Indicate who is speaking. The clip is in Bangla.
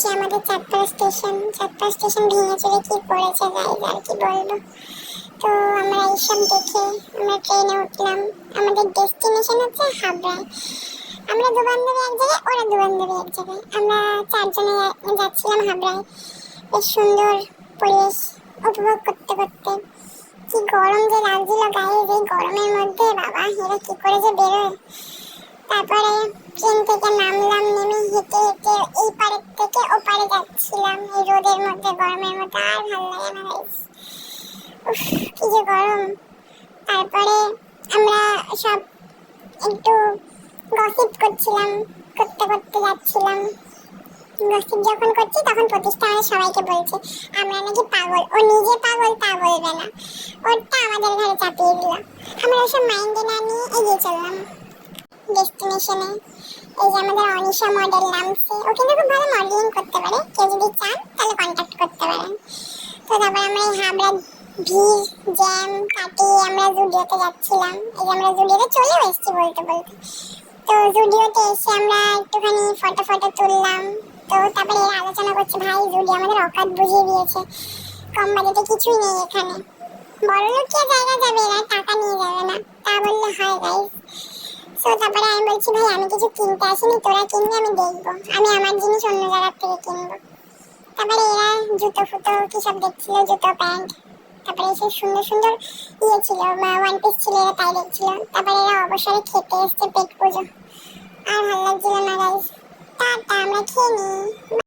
Speaker 1: যে আমাদের চাঁদপাড়া স্টেশন ভেঙে চুরে কি করেছে গাইজ, আর কি বলবো। তো আমরা এইসব দেখে আমরা ট্রেনে উঠলাম। আমাদের ডেস্টিনেশন হচ্ছে হাবড়ায়। আমরা দু বান্ধবী এক জায়গায়, ওরা দু বান্ধবী এক জায়গায়, আমরা চারজনে যাচ্ছিলাম হাবড়ায়। বেশ সুন্দর পরিবেশ উপভোগ করতে করতে। কি গরম যে লাগছিল গাইজ, এই গরমের মধ্যে বাবা এরা কি করে যে বেরোয়। তারপরে ট্রেন থেকে নামলাম, নেমে হেঁটে হেঁটে এই পাড়ের থেকে ও পাড়ে যাচ্ছিলাম এই রোদের মধ্যে, গরমের মধ্যে। আর ভালো লাগে না গাইজ, উফ কি যে গরম। তারপরে আমরা সব একটু গসিপ করছিলাম, করতে করতে যাচ্ছিলাম। গসিপ যখন করছি তখন প্রতিষ্ঠা আমাদের সবাইকে বলছে আমরা নাকি পাগল। ও নিজে পাগল তা বলবে না, ওরটা আমাদের ঘরে চাপিয়ে দিল। আমরা ওসব মাইন্ডে না নিয়ে এগিয়ে চললাম ডেস্টিনেশনে। এই যে আমাদের অনিশা মডেল নামছে, ও কিন্তু খুব ভালো মডেলিং করতে পারে, কেউ যদি চান তাহলে কন্ট্যাক্ট করতে পারেন। তো তারপর আমরা এই হাবড়া ভিড় জ্যাম কাটিয়ে আমরা জুডিওতে যাচ্ছিলাম। এই যে আমরা জুডিওতে চলেও এসেছি বলতে বলতে। তো জুডিওতে এসে আমরা একটুখানি ফটো তুললাম। তো তারপরে এরা আলোচনা করছে, ভাই জুডিও আমাদের অকাত বুঝিয়ে দিয়েছে, কম বাজেটে কিছুই নেই এখানে, বড়লোকিয়া জায়গা যাবে এরা, টাকা নিয়ে যাবে না। তা বললে হয় গাইজ। তো তারপরে আমি বলছি ভাই আমি কিছু কিনতে আসিনি, তোরা কিনবি আমি দেখবো, আমি আমার জিনিস অন্য জায়গার থেকে কিনবো। তারপরে এরা জুতো ফুতো কি সব দেখছিল, জুতো প্যান্ট। তারপরে এসে সুন্দর সুন্দর ইয়ে ছিল, ওয়ান পিস ছিল, এরা তাই দেখছিল। তারপরে এরা অবসরে খেতে এসছে পেট পুজো। আর ভালো লাগছিল না গাইজ। টাটা, আমরা খেয়ে নিই।